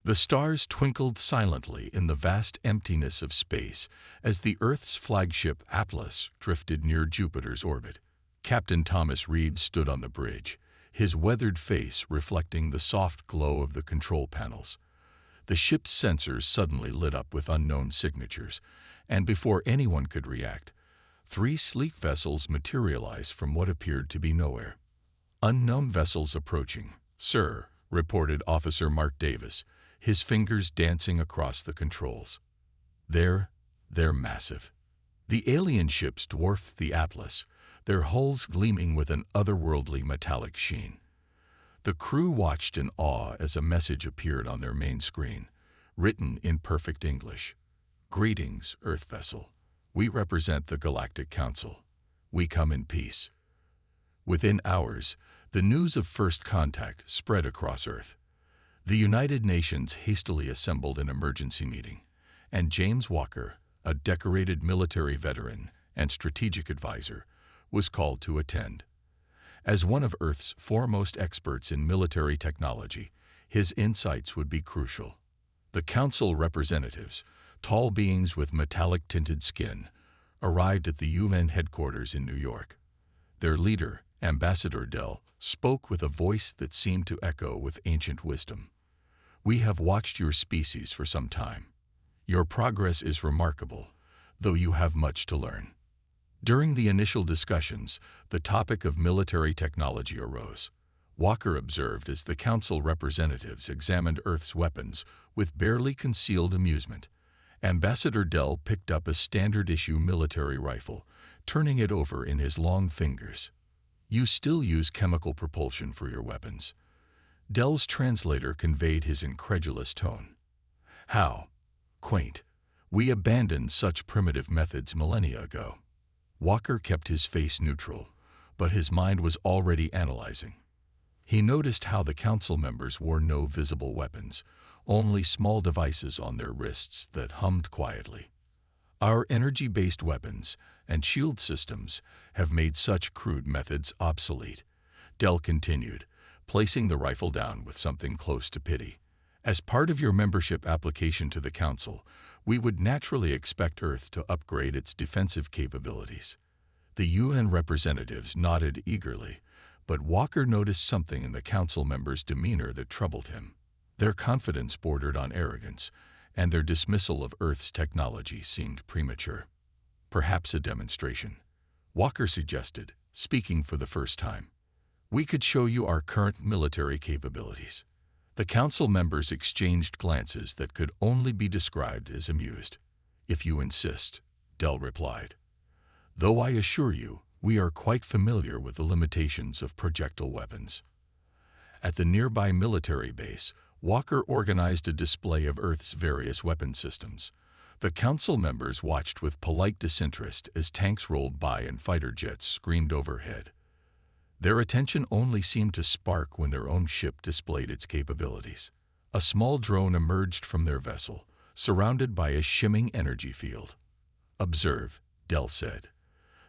The stars twinkled silently in the vast emptiness of space as the Earth's flagship Atlas drifted near Jupiter's orbit. Captain Thomas Reed stood on the bridge, his weathered face reflecting the soft glow of the control panels. The ship's sensors suddenly lit up with unknown signatures, and before anyone could react, 3 sleek vessels materialized from what appeared to be nowhere. "Unknown vessels approaching, sir," reported Officer Mark Davis, his fingers dancing across the controls. They're massive. The alien ships dwarfed the Atlas, their hulls gleaming with an otherworldly metallic sheen. The crew watched in awe as a message appeared on their main screen, written in perfect English. "Greetings, Earth vessel. We represent the Galactic Council. We come in peace." Within hours, the news of first contact spread across Earth. The United Nations hastily assembled an emergency meeting, and James Walker, a decorated military veteran and strategic advisor, was called to attend. As one of Earth's foremost experts in military technology, his insights would be crucial. The Council representatives, tall beings with metallic-tinted skin, arrived at the UN headquarters in New York. Their leader, Ambassador Dell, spoke with a voice that seemed to echo with ancient wisdom. "We have watched your species for some time. Your progress is remarkable, though you have much to learn." During the initial discussions, the topic of military technology arose. Walker observed as the Council representatives examined Earth's weapons with barely concealed amusement. Ambassador Dell picked up a standard-issue military rifle, turning it over in his long fingers. "You still use chemical propulsion for your weapons?" Dell's translator conveyed his incredulous tone. "How? Quaint. We abandoned such primitive methods millennia ago." Walker kept his face neutral, but his mind was already analyzing. He noticed how the Council members wore no visible weapons, only small devices on their wrists that hummed quietly. "Our energy-based weapons and shield systems have made such crude methods obsolete," Dell continued, placing the rifle down with something close to pity. "As part of your membership application to the Council, we would naturally expect Earth to upgrade its defensive capabilities." The UN representatives nodded eagerly, but Walker noticed something in the Council members' demeanor that troubled him. Their confidence bordered on arrogance, and their dismissal of Earth's technology seemed premature. "Perhaps a demonstration," Walker suggested, speaking for the first time. "We could show you our current military capabilities." The Council members exchanged glances that could only be described as amused. "If you insist," Dell replied. "Though I assure you, we are quite familiar with the limitations of projectile weapons." At the nearby military base, Walker organized a display of Earth's various weapon systems. The Council members watched with polite disinterest as tanks rolled by and fighter jets screamed overhead. Their attention only seemed to spark when their own ship displayed its capabilities. A small drone emerged from their vessel, surrounded by a shimming energy field. "Observe," Dell said.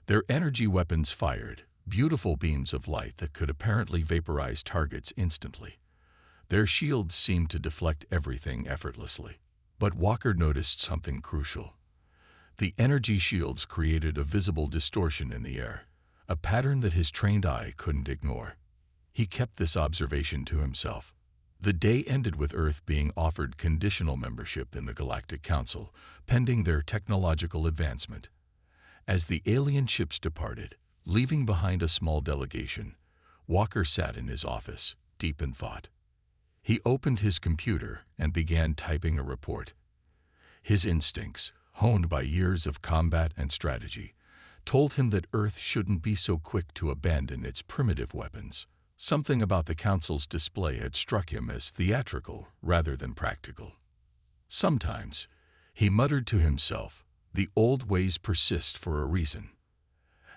Their energy weapons fired, beautiful beams of light that could apparently vaporize targets instantly. Their shields seemed to deflect everything effortlessly. But Walker noticed something crucial. The energy shields created a visible distortion in the air, a pattern that his trained eye couldn't ignore. He kept this observation to himself. The day ended with Earth being offered conditional membership in the Galactic Council, pending their technological advancement. As the alien ships departed, leaving behind a small delegation, Walker sat in his office, deep in thought. He opened his computer and began typing a report. His instincts, honed by years of combat and strategy, told him that Earth shouldn't be so quick to abandon its primitive weapons. Something about the Council's display had struck him as theatrical rather than practical. Sometimes, he muttered to himself, the old ways persist for a reason.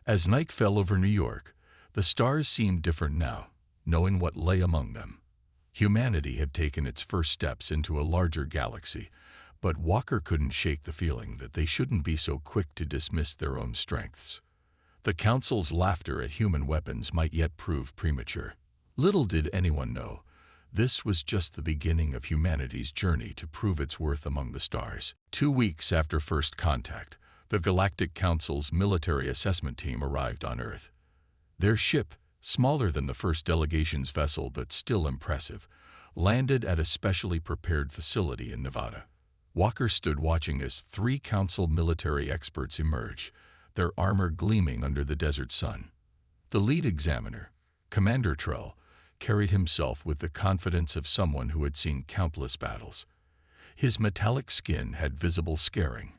As night fell over New York, the stars seemed different now, knowing what lay among them. Humanity had taken its first steps into a larger galaxy, but Walker couldn't shake the feeling that they shouldn't be so quick to dismiss their own strengths. The Council's laughter at human weapons might yet prove premature. Little did anyone know This was just the beginning of humanity's journey to prove its worth among the stars. 2 weeks after first contact, the Galactic Council's military assessment team arrived on Earth. Their ship, smaller than the first delegation's vessel but still impressive, landed at a specially prepared facility in Nevada. Walker stood watching as 3 Council military experts emerged, their armor gleaming under the desert sun. The lead examiner, Commander Trell, carried himself with the confidence of someone who had seen countless battles. His metallic skin had visible scarring,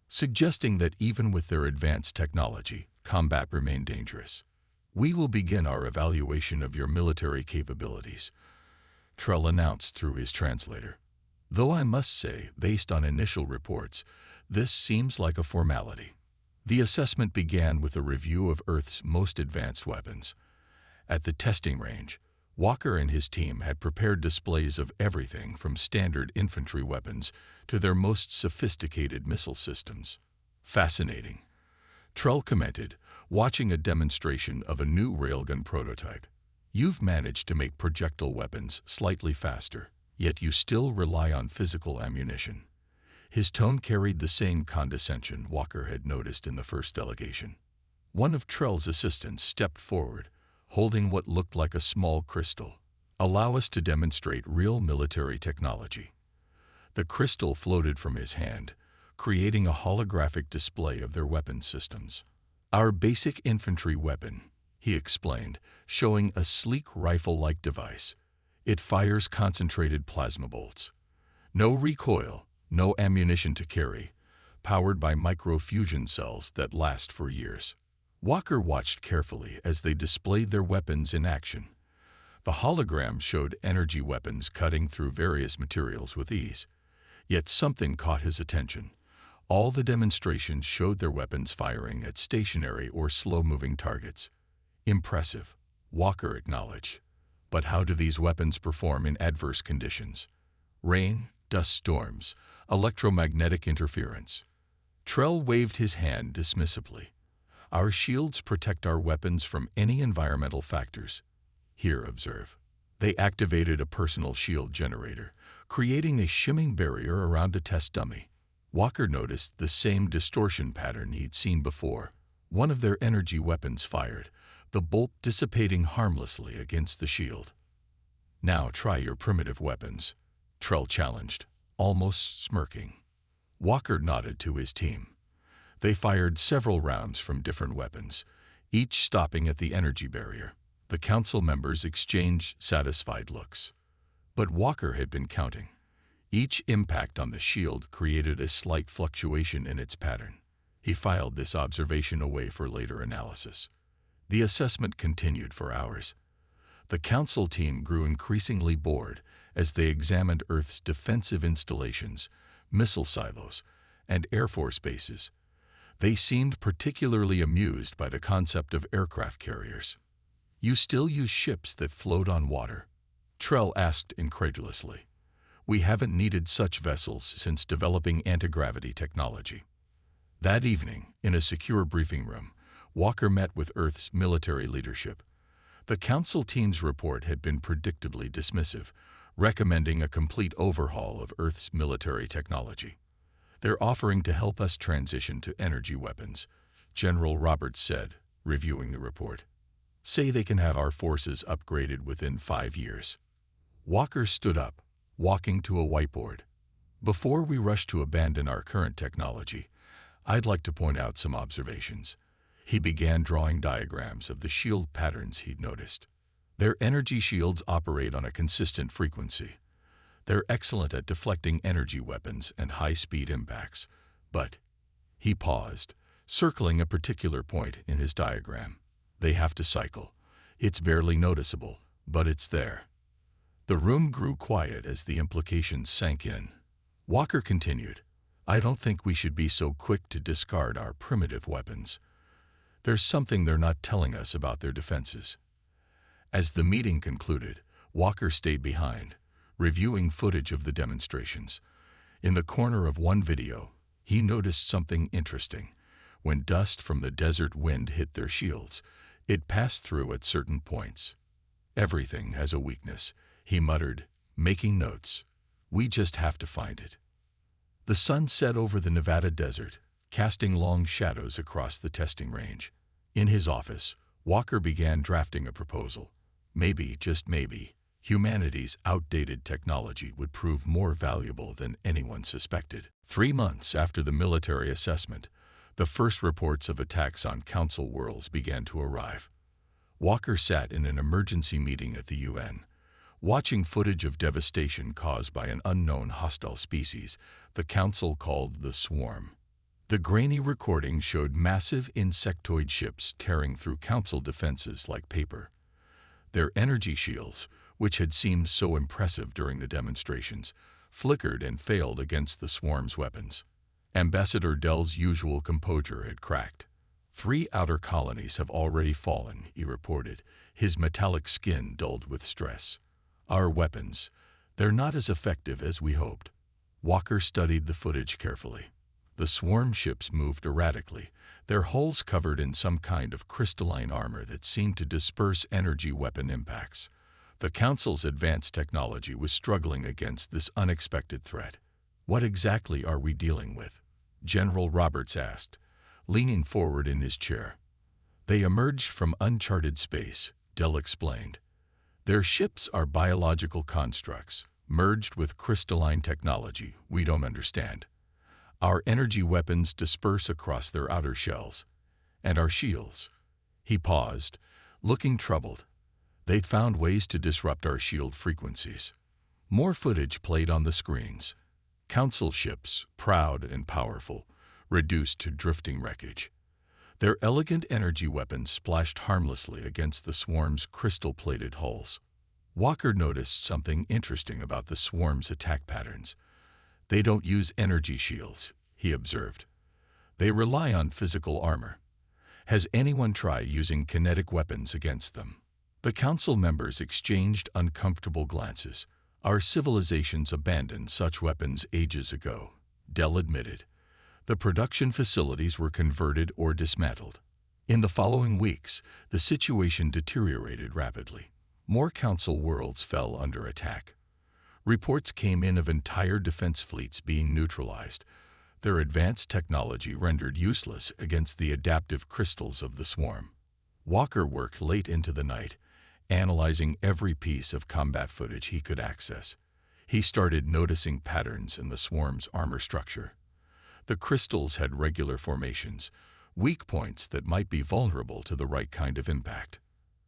suggesting that even with their advanced technology, combat remained dangerous. "We will begin our evaluation of your military capabilities," Trell announced through his translator. "Though I must say, based on initial reports, this seems like a formality." The assessment began with a review of Earth's most advanced weapons. At the testing range, Walker and his team had prepared displays of everything from standard infantry weapons to their most sophisticated missile systems. "Fascinating," Trell commented, watching a demonstration of a new railgun prototype. "You've managed to make projectile weapons slightly faster, yet you still rely on physical ammunition." His tone carried the same condescension Walker had noticed in the first delegation. One of Trell's assistants stepped forward, holding what looked like a small crystal. "Allow us to demonstrate real military technology." The crystal floated from his hand, creating a holographic display of their weapon systems. "Our basic infantry weapon," he explained, showing a sleek rifle-like device. "It fires concentrated plasma bolts. No recoil, no ammunition to carry, powered by microfusion cells that last for years." Walker watched carefully as they displayed their weapons in action. The hologram showed energy weapons cutting through various materials with ease. Yet something caught his attention. All the demonstrations showed their weapons firing at stationary or slow-moving targets. "Impressive," Walker acknowledged. "But how do these weapons perform in adverse conditions? Rain, dust storms, electromagnetic interference?" Trell waved his hand dismissively. "Our shields protect our weapons from any environmental factors. Here, observe." They activated a personal shield generator, creating a shimming barrier around a test dummy. Walker noticed the same distortion pattern he'd seen before. One of their energy weapons fired, the bolt dissipating harmlessly against the shield. "Now try your primitive weapons," Trell challenged, almost smirking. Walker nodded to his team. They fired several rounds from different weapons, each stopping at the energy barrier. The council members exchanged satisfied looks. But Walker had been counting. Each impact on the shield created a slight fluctuation in its pattern. He filed this observation away for later analysis. The assessment continued for hours. The council team grew increasingly bored as they examined Earth's defensive installations, missile silos, and Air Force bases. They seemed particularly amused by the concept of aircraft carriers. "You still use ships that float on water?" Trell asked incredulously. "We haven't needed such vessels since developing anti-gravity technology." That evening, in a secure briefing room, Walker met with Earth's military leadership. The council team's report had been predictably dismissive, recommending a complete overhaul of Earth's military technology. "They're offering to help us transition to energy weapons," General Roberts said, reviewing the report. "Say they can have our forces upgraded within 5 years. Walker stood up, walking to a whiteboard. "Before we rush to abandon our current technology, I'd like to point out some observations." He began drawing diagrams of the shield patterns he'd noticed. "Their energy shields operate on a consistent frequency. They're excellent at deflecting energy weapons and high-speed impacts, but..." He paused, circling a particular point in his diagram. "They have to cycle. It's barely noticeable, but it's there." The room grew quiet as the implications sank in. Walker continued, "I don't think we should be so quick to discard our primitive weapons. There's something they're not telling us about their defenses." As the meeting concluded, Walker stayed behind, reviewing footage of the demonstrations. In the corner of one video, he noticed something interesting. When dust from the desert wind hit their shields, it passed through at certain points. "Everything has a weakness," He muttered, making notes. We just have to find it. The sun set over the Nevada desert, casting long shadows across the testing range. In his office, Walker began drafting a proposal. Maybe, just maybe, humanity's outdated technology would prove more valuable than anyone suspected. 3 months after the military assessment, the first reports of attacks on Council worlds began to arrive. Walker sat in an emergency meeting at the UN, watching footage of devastation caused by an unknown hostile species the Council called the Swarm. The grainy recording showed massive insectoid ships tearing through Council defenses like paper. Their energy shields, which had seemed so impressive during the demonstrations, flickered and failed against the Swarm's weapons. Ambassador Dell's usual composure had cracked. 3 outer colonies have already fallen, he reported, his metallic skin dulled with stress. Our weapons, they're not as effective as we hoped. Walker studied the footage carefully. The Swarm ships moved erratically, their hulls covered in some kind of crystalline armor that seemed to disperse energy weapon impacts. The Council's advanced technology was struggling against this unexpected threat. What exactly are we dealing with? General Roberts asked, leaning forward in his chair. They emerged from uncharted space, Dell explained. Their ships are biological constructs, merged with crystalline technology we don't understand. Our energy weapons disperse across their outer shells. And our shields. He paused, looking troubled. They'd found ways to disrupt our shield frequencies. More footage played on the screens. Council ships, proud and powerful, reduced to drifting wreckage. Their elegant energy weapons splashed harmlessly against the Swarm's crystal-plated hulls. Walker noticed something interesting about the Swarm's attack patterns. They don't use energy shields, he observed. They rely on physical armor. Has anyone tried using kinetic weapons against them? The Council members exchanged uncomfortable glances. Our civilizations abandoned such weapons ages ago, Dell admitted. The production facilities were converted or dismantled. In the following weeks, the situation deteriorated rapidly. More Council worlds fell under attack. Reports came in of entire defense fleets being neutralized, their advanced technology rendered useless against the adaptive crystals of the Swarm. Walker worked late into the night, analyzing every piece of combat footage he could access. He started noticing patterns in the Swarm's armor structure. The crystals had regular formations, weak points that might be vulnerable to the right kind of impact.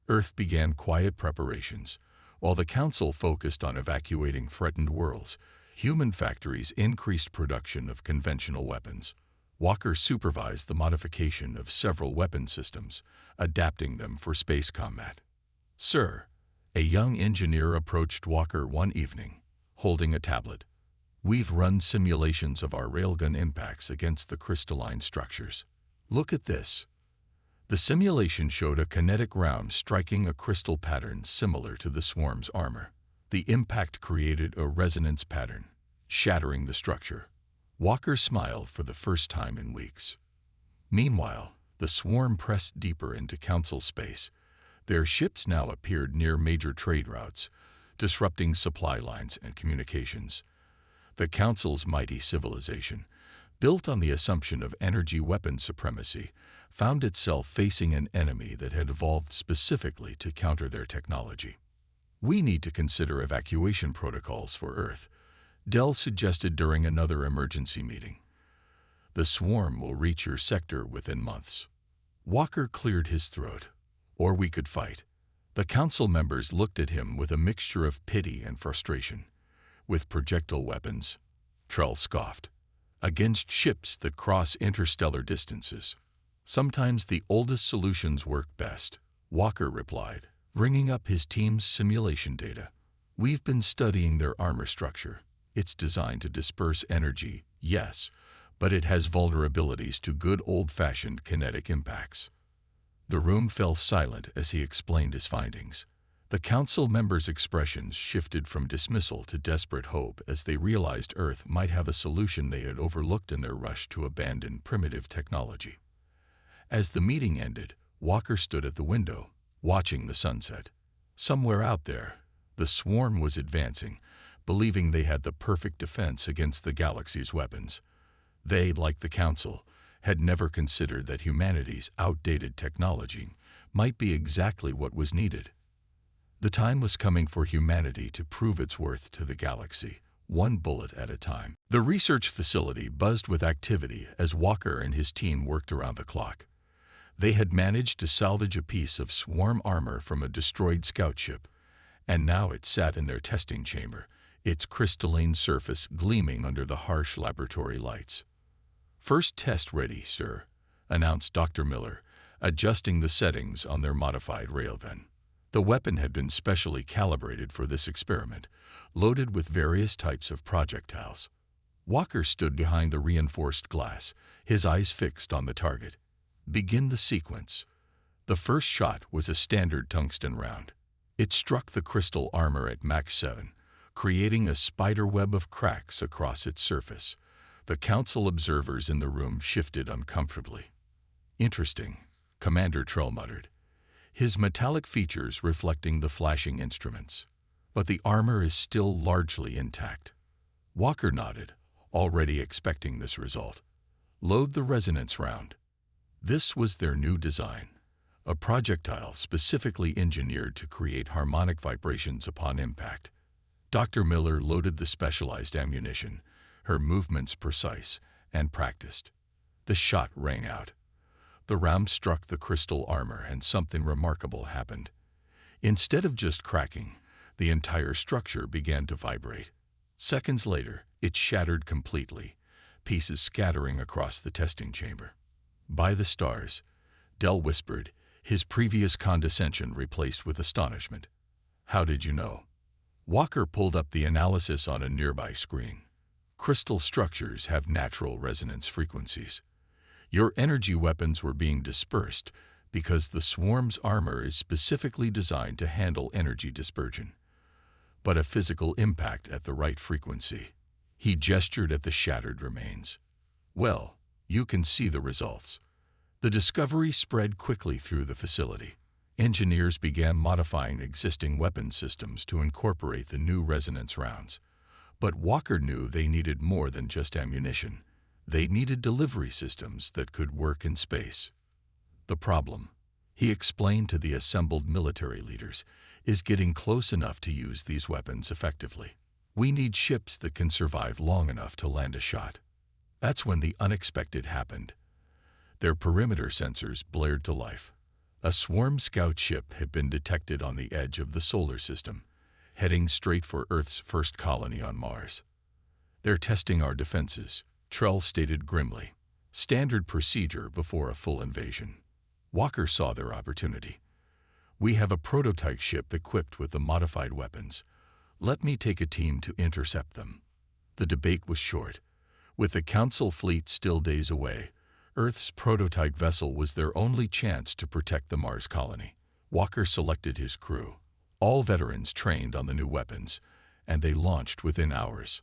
Earth began quiet preparations. While the Council focused on evacuating threatened worlds, human factories increased production of conventional weapons. Walker supervised the modification of several weapon systems, adapting them for space combat. Sir, a young engineer approached Walker one evening, holding a tablet. We've run simulations of our railgun impacts against the crystalline structures. Look at this. The simulation showed a kinetic round striking a crystal pattern similar to the Swarm's armor. The impact created a resonance pattern, shattering the structure. Walker smiled for the first time in weeks. Meanwhile, the Swarm pressed deeper into Council space. Their ships now appeared near major trade routes, disrupting supply lines and communications. The Council's mighty civilization, built on the assumption of energy weapon supremacy, found itself facing an enemy that had evolved specifically to counter their technology. We need to consider evacuation protocols for Earth, Dell suggested during another emergency meeting. The Swarm will reach your sector within months. Walker cleared his throat. Or we could fight. The Council members looked at him with a mixture of pity and frustration. With projectile weapons, Trell scoffed. Against ships that cross interstellar distances. Sometimes the oldest solutions work best, Walker replied, bringing up his team's simulation data. We've been studying their armor structure. It's designed to disperse energy, yes, but it has vulnerabilities to good old-fashioned kinetic impacts. The room fell silent as he explained his findings. The Council members' expressions shifted from dismissal to desperate hope as they realized Earth might have a solution they had overlooked in their rush to abandon primitive technology. As the meeting ended, Walker stood at the window, watching the sunset. Somewhere out there, The swarm was advancing, believing they had the perfect defense against the galaxy's weapons. They, like the Council, had never considered that humanity's outdated technology might be exactly what was needed. The time was coming for humanity to prove its worth to the galaxy, one bullet at a time. The research facility buzzed with activity as Walker and his team worked around the clock. They had managed to salvage a piece of swarm armor from a destroyed scout ship, and now it sat in their testing chamber, its crystalline surface gleaming under the harsh laboratory lights. "First test ready, sir," announced Dr. Miller, adjusting the settings on their modified railgun. The weapon had been specially calibrated for this experiment, loaded with various types of projectiles. Walker stood behind the reinforced glass, his eyes fixed on the target. "Begin the sequence." The first shot was a standard tungsten round. It struck the crystal armor at Mach 7, creating a spider web of cracks across its surface. The Council observers in the room shifted uncomfortably. "Interesting," Commander Trell muttered, his metallic features reflecting the flashing instruments. "But the armor is still largely intact." Walker nodded, already expecting this result. "Load the resonance round." This was their new design, a projectile specifically engineered to create harmonic vibrations upon impact. Dr. Miller loaded the specialized ammunition, her movements precise and practiced. The shot rang out. The round struck the crystal armor and something remarkable happened. Instead of just cracking, the entire structure began to vibrate. Seconds later, it shattered completely, pieces scattering across the testing chamber. "By the stars," Dell whispered, his previous condescension replaced with astonishment. "How did you know?" Walker pulled up the analysis on a nearby screen. "Crystal structures have natural resonance frequencies. Your energy weapons were being dispersed because the swarm's armor is specifically designed to handle energy dispersion. But a physical impact at the right frequency." He gestured at the shattered remains. "Well, you can see the results." The discovery spread quickly through the facility. Engineers began modifying existing weapon systems to incorporate the new resonance rounds. But Walker knew they needed more than just ammunition. They needed delivery systems that could work in space. "The problem," he explained to the assembled military leaders, "is getting close enough to use these weapons effectively. We need ships that can survive long enough to land a shot." That's when the unexpected happened. Their perimeter sensors blared to life. A swarm scout ship had been detected on the edge of the solar system, heading straight for Earth's first colony on Mars. "They're testing our defenses," Trell stated grimly. "Standard procedure before a full invasion." Walker saw their opportunity. "We have a prototype ship equipped with the modified weapons. Let me take a team to intercept them." The debate was short. With the Council fleet still days away, Earth's prototype vessel was their only chance to protect the Mars colony. Walker selected his crew, all veterans trained on the new weapons, and they launched within hours.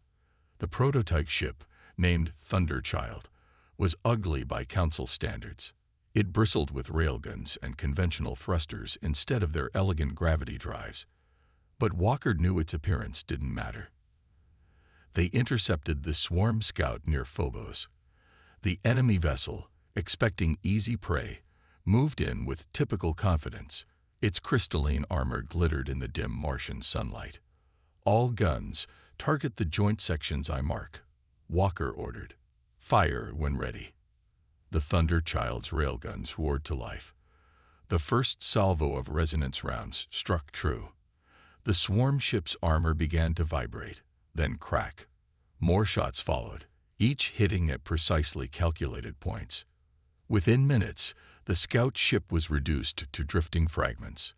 The prototype ship, named Thunderchild, was ugly by Council standards. It bristled with railguns and conventional thrusters instead of their elegant gravity drives. But Walker knew its appearance didn't matter. They intercepted the swarm scout near Phobos. The enemy vessel, expecting easy prey, moved in with typical confidence. Its crystalline armor glittered in the dim Martian sunlight. "All guns, target the joint sections I mark," Walker ordered. "Fire when ready." The Thunderchild's railguns roared to life. The first salvo of resonance rounds struck true. The swarm ship's armor began to vibrate, then crack. More shots followed, each hitting at precisely calculated points. Within minutes, the scout ship was reduced to drifting fragments.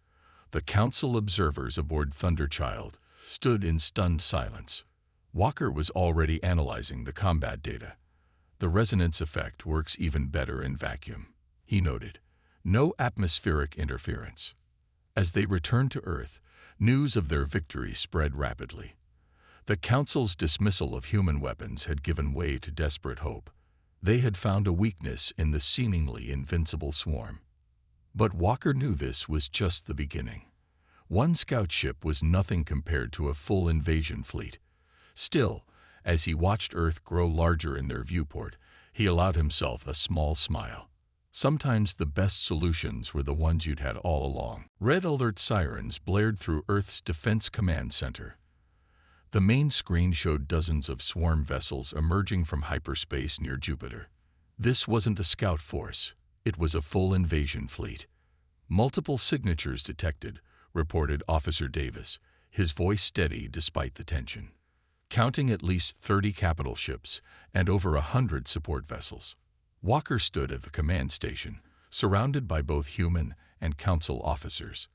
The Council observers aboard Thunderchild stood in stunned silence. Walker was already analyzing the combat data. "The resonance effect works even better in vacuum," he noted. "No atmospheric interference." As they returned to Earth, news of their victory spread rapidly. The Council's dismissal of human weapons had given way to desperate hope. They had found a weakness in the seemingly invincible swarm. But Walker knew this was just the beginning. One scout ship was nothing compared to a full invasion fleet. Still, as he watched Earth grow larger in their viewport, he allowed himself a small smile. Sometimes the best solutions were the ones you'd had all along. Red alert sirens blared through Earth's Defense Command Center. The main screen showed dozens of swarm vessels emerging from hyperspace near Jupiter. This wasn't a scout force. It was a full invasion fleet. Multiple signatures detected, reported Officer Davis, his voice steady despite the tension. Counting at least 30 capital ships and over 100 support vessels. Walker stood at the command station, surrounded by both human and council officers.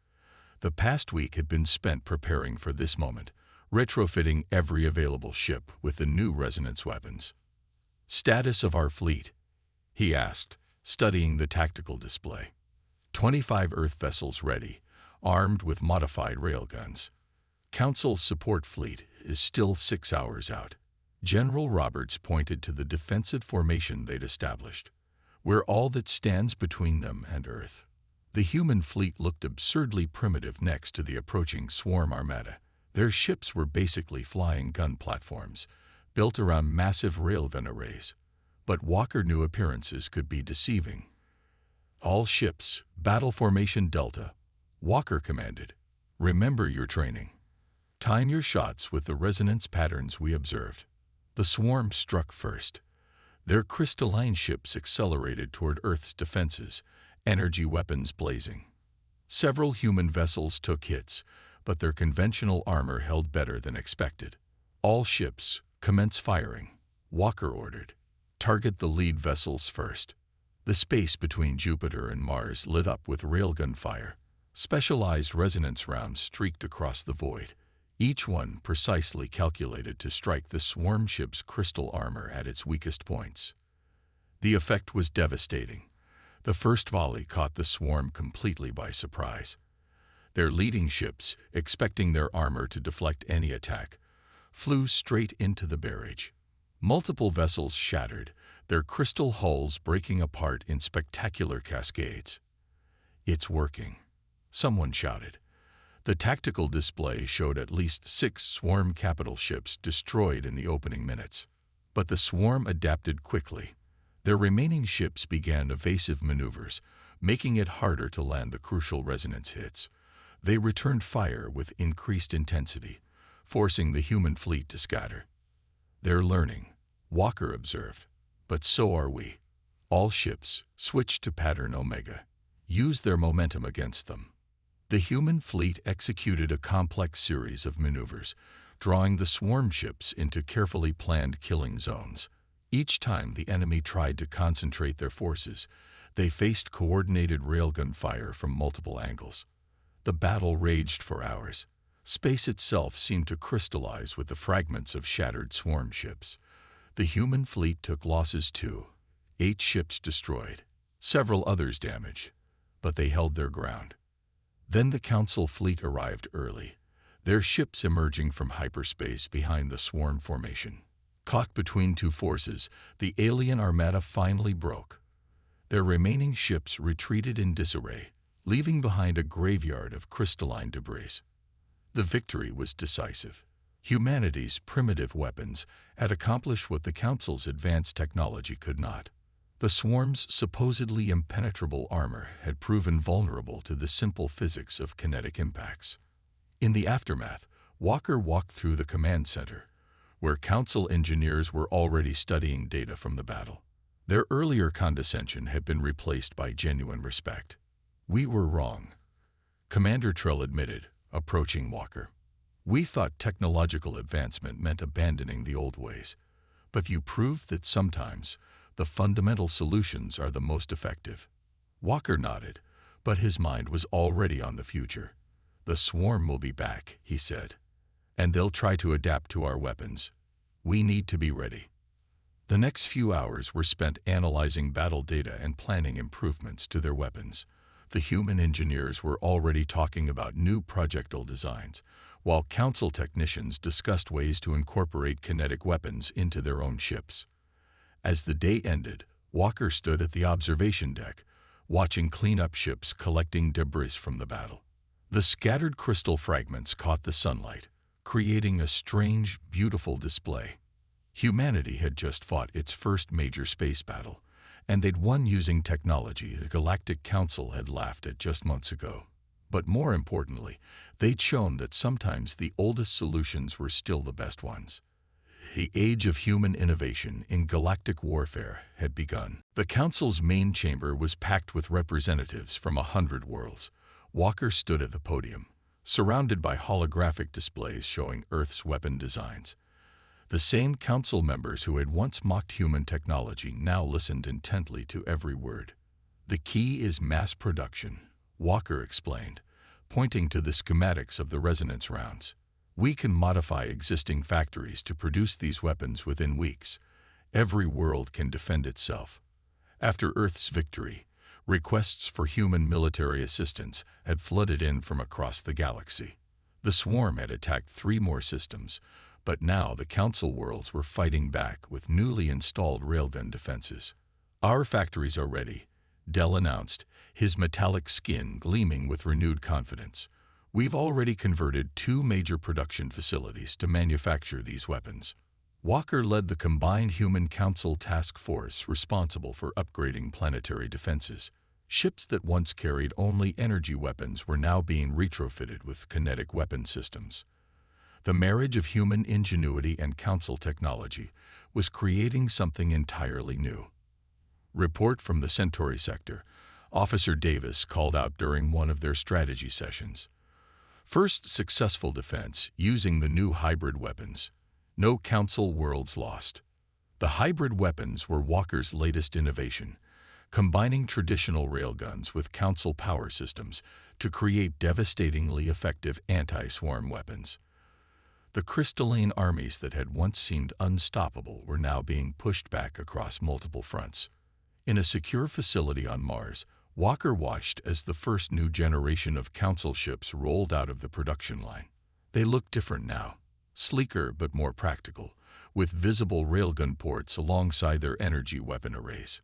The past week had been spent preparing for this moment, retrofitting every available ship with the new resonance weapons. "Status of our fleet?" he asked, studying the tactical display. 25 Earth vessels ready, armed with modified railguns. Council's support fleet is still 6 hours out. General Roberts pointed to the defensive formation they'd established. "We're all that stands between them and Earth." The human fleet looked absurdly primitive next to the approaching swarm armada. Their ships were basically flying gun platforms, built around massive railgun arrays. But Walker knew appearances could be deceiving. "All ships, battle formation Delta," Walker commanded. "Remember your training. Time your shots with the resonance patterns we observed." The swarm struck first. Their crystalline ships accelerated toward Earth's defenses, energy weapons blazing. Several human vessels took hits, but their conventional armor held better than expected. "All ships, commence firing," Walker ordered. "Target the lead vessels first." The space between Jupiter and Mars lit up with railgun fire. Specialized resonance rounds streaked across the void, each one precisely calculated to strike the swarm ship's crystal armor at its weakest points. The effect was devastating. The first volley caught the swarm completely by surprise. Their leading ships, expecting their armor to deflect any attack, flew straight into the barrage. Multiple vessels shattered, their crystal hulls breaking apart in spectacular cascades. "It's working," someone shouted. The tactical display showed at least 6 swarm capital ships destroyed in the opening minutes. But the swarm adapted quickly. Their remaining ships began evasive maneuvers, making it harder to land the crucial resonance hits. They returned fire with increased intensity, forcing the human fleet to scatter. "They're learning," Walker observed. "But so are we. All ships, switch to pattern Omega. Use their momentum against them." The human fleet executed a complex series of maneuvers, drawing the swarm ships into carefully planned killing zones. Each time the enemy tried to concentrate their forces, they faced coordinated railgun fire from multiple angles. The battle raged for hours. Space itself seemed to crystallize with the fragments of shattered swarm ships. The human fleet took losses too. 8 ships destroyed, several others damaged, but they held their ground. Then the Council fleet arrived early, their ships emerging from hyperspace behind the swarm formation. Caught between 2 forces, the alien armada finally broke. Their remaining ships retreated in disarray, leaving behind a graveyard of crystalline debris. The victory was decisive. Humanity's primitive weapons had accomplished what the Council's advanced technology could not. The swarm's supposedly impenetrable armor had proven vulnerable to the simple physics of kinetic impacts. In the aftermath, Walker walked through the command center, where Council engineers were already studying data from the battle. Their earlier condescension had been replaced by genuine respect. "We were wrong," Commander Trell admitted, approaching Walker. "We thought technological advancement meant abandoning the old ways, but you proved that sometimes the fundamental solutions are the most effective." Walker nodded, but his mind was already on the future. "The swarm will be back," he said, "and they'll try to adapt to our weapons. We need to be ready." The next few hours were spent analyzing battle data and planning improvements to their weapons. The human engineers were already talking about new projectile designs, while Council technicians discussed ways to incorporate kinetic weapons into their own ships. As the day ended, Walker stood at the observation deck, watching cleanup ships collecting debris from the battle. The scattered crystal fragments caught the sunlight, creating a strange, beautiful display. Humanity had just fought its first major space battle, and they'd won using technology the Galactic Council had laughed at just months ago. But more importantly, they'd shown that sometimes the oldest solutions were still the best ones. The age of human innovation in galactic warfare had begun. The Council's main chamber was packed with representatives from 100 worlds. Walker stood at the podium, surrounded by holographic displays showing Earth's weapon designs. The same council members who had once mocked human technology now listened intently to every word. "The key is mass production," Walker explained, pointing to the schematics of the resonance rounds. "We can modify existing factories to produce these weapons within weeks. Every world can defend itself." After Earth's victory, requests for human military assistance had flooded in from across the galaxy. The swarm had attacked 3 more systems, but now the Council worlds were fighting back with newly installed railgun defenses. "Our factories are ready," Dell announced, his metallic skin gleaming with renewed confidence. "We've already converted 2 major production facilities to manufacture these weapons." Walker led the combined Human Council task force responsible for upgrading planetary defenses. Ships that once carried only energy weapons were now being retrofitted with kinetic weapon systems. The marriage of human ingenuity and Council technology was creating something entirely new. "Report from the Centauri sector," Officer Davis called out during one of their strategy sessions. "First successful defense using the new hybrid weapons. No Council worlds lost." The hybrid weapons were Walker's latest innovation, combining traditional railguns with Council power systems to create devastatingly effective anti-swarm weapons. The crystalline armies that had once seemed unstoppable were now being pushed back across multiple fronts. In a secure facility on Mars, Walker watched as the first new generation of Council ships rolled out of the production line. They looked different now, sleeker but more practical, with visible railgun ports alongside their energy weapon arrays.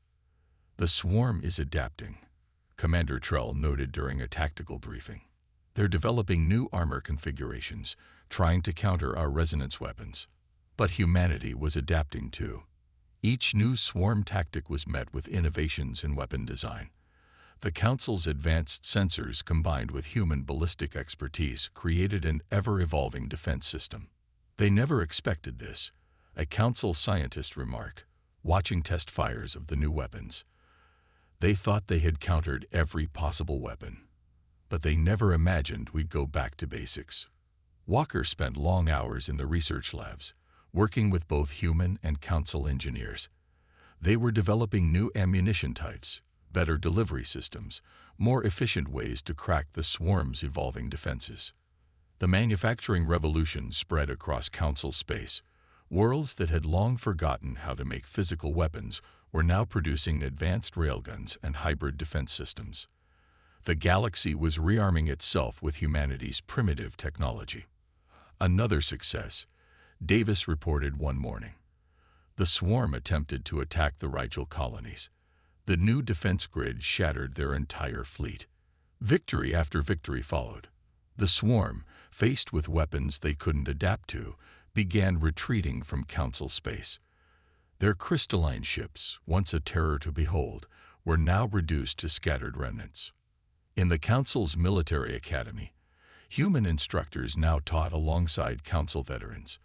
"The swarm is adapting," Commander Trell noted during a tactical briefing. "They're developing new armor configurations, trying to counter our resonance weapons." But humanity was adapting too. Each new swarm tactic was met with innovations in weapon design. The Council's advanced sensors combined with human ballistic expertise created an ever-evolving defense system. "They never expected this," a Council scientist remarked, watching test fires of the new weapons. "They thought they had countered every possible weapon, but they never imagined we'd go back to basics." Walker spent long hours in the research labs, working with both human and Council engineers. They were developing new ammunition types, better delivery systems, more efficient ways to crack the swarm's evolving defenses. The manufacturing revolution spread across Council space. Worlds that had long forgotten how to make physical weapons were now producing advanced railguns and hybrid defense systems. The galaxy was rearming itself with humanity's primitive technology. Another success, Davis reported one morning. The swarm attempted to attack the Rigel colonies. The new defense grid shattered their entire fleet. Victory after victory followed. The swarm, faced with weapons they couldn't adapt to, began retreating from Council space. Their crystalline ships, once a terror to behold, were now reduced to scattered remnants. In the Council's military academy, human instructors now taught alongside Council veterans.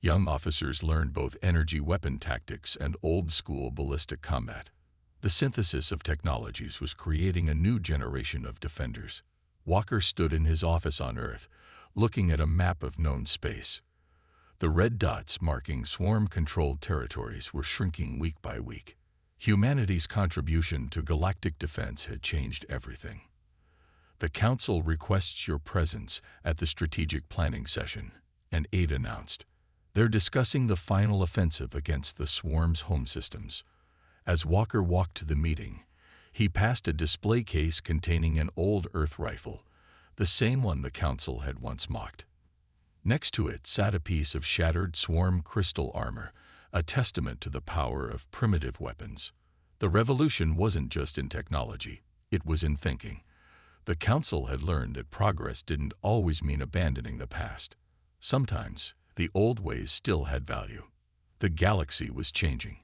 Young officers learned both energy weapon tactics and old-school ballistic combat. The synthesis of technologies was creating a new generation of defenders. Walker stood in his office on Earth, looking at a map of known space. The red dots marking swarm-controlled territories were shrinking week by week. Humanity's contribution to galactic defense had changed everything. "The Council requests your presence at the strategic planning session," an aide announced. "They're discussing the final offensive against the swarm's home systems." As Walker walked to the meeting, he passed a display case containing an old Earth rifle, the same one the Council had once mocked. Next to it sat a piece of shattered swarm crystal armor, a testament to the power of primitive weapons. The revolution wasn't just in technology, it was in thinking. The Council had learned that progress didn't always mean abandoning the past. Sometimes, the old ways still had value. The galaxy was changing,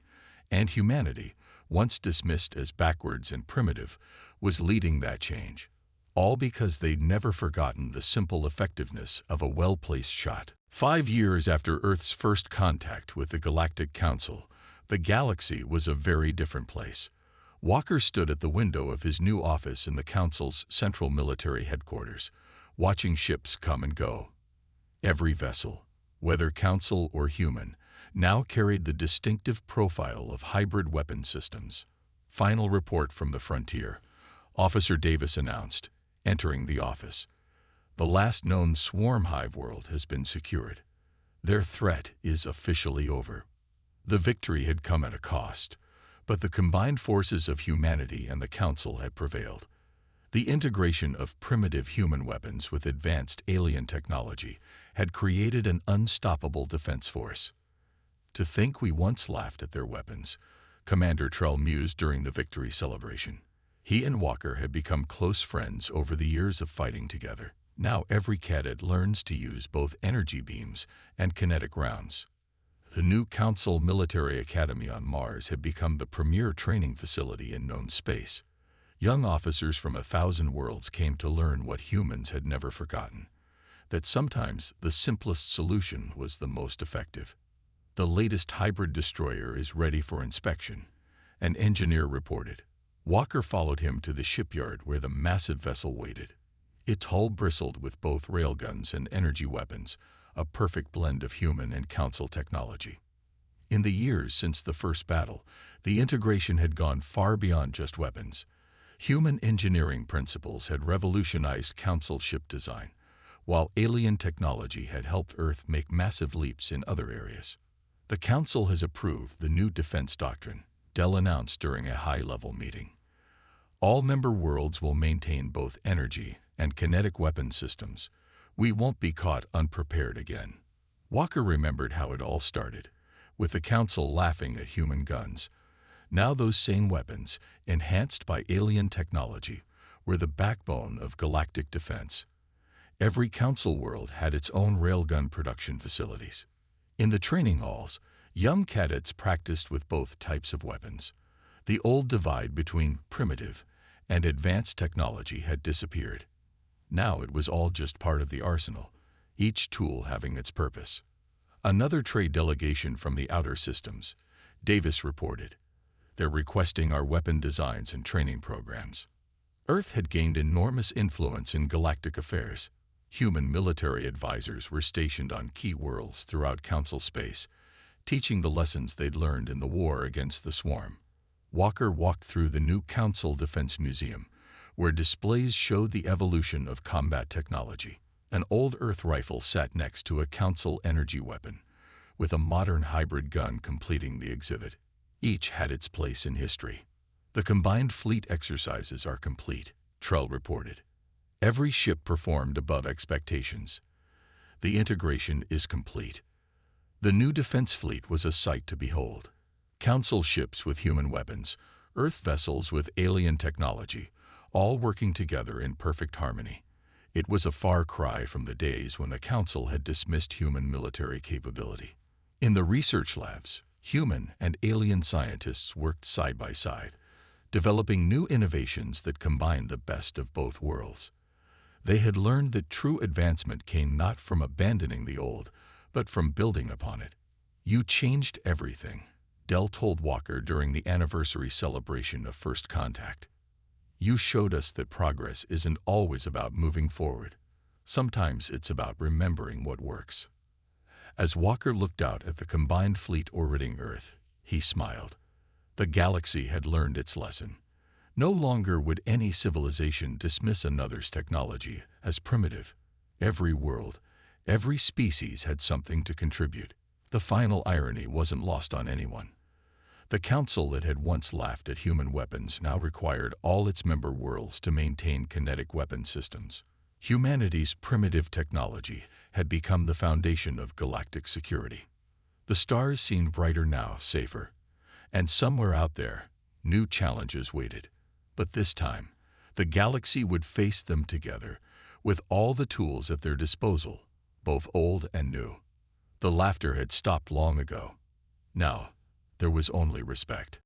and humanity, once dismissed as backwards and primitive, was leading that change. All because they'd never forgotten the simple effectiveness of a well-placed shot. 5 years after Earth's first contact with the Galactic Council, the galaxy was a very different place. Walker stood at the window of his new office in the Council's central military headquarters, watching ships come and go. Every vessel, whether Council or human, now carried the distinctive profile of hybrid weapon systems. Final report from the frontier, Officer Davis announced, entering the office. The last known swarm hive world has been secured. Their threat is officially over. The victory had come at a cost, but the combined forces of humanity and the Council had prevailed. The integration of primitive human weapons with advanced alien technology had created an unstoppable defense force. To think we once laughed at their weapons, Commander Trell mused during the victory celebration. He and Walker had become close friends over the years of fighting together. Now every cadet learns to use both energy beams and kinetic rounds. The new Council Military Academy on Mars had become the premier training facility in known space. Young officers from 1,000 worlds came to learn what humans had never forgotten, that sometimes the simplest solution was the most effective. The latest hybrid destroyer is ready for inspection, an engineer reported. Walker followed him to the shipyard where the massive vessel waited. Its hull bristled with both railguns and energy weapons, a perfect blend of human and Council technology. In the years since the first battle, the integration had gone far beyond just weapons. Human engineering principles had revolutionized Council ship design, while alien technology had helped Earth make massive leaps in other areas. The Council has approved the new defense doctrine, Dell announced during a high-level meeting. All member worlds will maintain both energy and kinetic weapon systems. We won't be caught unprepared again. Walker remembered how it all started, with the Council laughing at human guns. Now those same weapons, enhanced by alien technology, were the backbone of galactic defense. Every Council world had its own railgun production facilities. In the training halls, young cadets practiced with both types of weapons. The old divide between primitive and advanced technology had disappeared. Now it was all just part of the arsenal, each tool having its purpose. Another trade delegation from the outer systems, Davis reported. They're requesting our weapon designs and training programs. Earth had gained enormous influence in galactic affairs. Human military advisors were stationed on key worlds throughout Council space, teaching the lessons they'd learned in the war against the swarm. Walker walked through the new Council Defense Museum, where displays showed the evolution of combat technology. An old Earth rifle sat next to a Council energy weapon, with a modern hybrid gun completing the exhibit. Each had its place in history. The combined fleet exercises are complete, Trell reported. Every ship performed above expectations. The integration is complete. The new defense fleet was a sight to behold. Council ships with human weapons, Earth vessels with alien technology, all working together in perfect harmony. It was a far cry from the days when the Council had dismissed human military capability. In the research labs, human and alien scientists worked side by side, developing new innovations that combined the best of both worlds. They had learned that true advancement came not from abandoning the old, but from building upon it. You changed everything, Dell told Walker during the anniversary celebration of First Contact. You showed us that progress isn't always about moving forward. Sometimes it's about remembering what works. As Walker looked out at the combined fleet orbiting Earth, he smiled. The galaxy had learned its lesson. No longer would any civilization dismiss another's technology as primitive. Every world, every species had something to contribute. The final irony wasn't lost on anyone. The Council that had once laughed at human weapons now required all its member worlds to maintain kinetic weapon systems. Humanity's primitive technology had become the foundation of galactic security. The stars seemed brighter now, safer. And somewhere out there, new challenges waited. But this time, The galaxy would face them together, with all the tools at their disposal, both old and new. The laughter had stopped long ago. Now, there was only respect.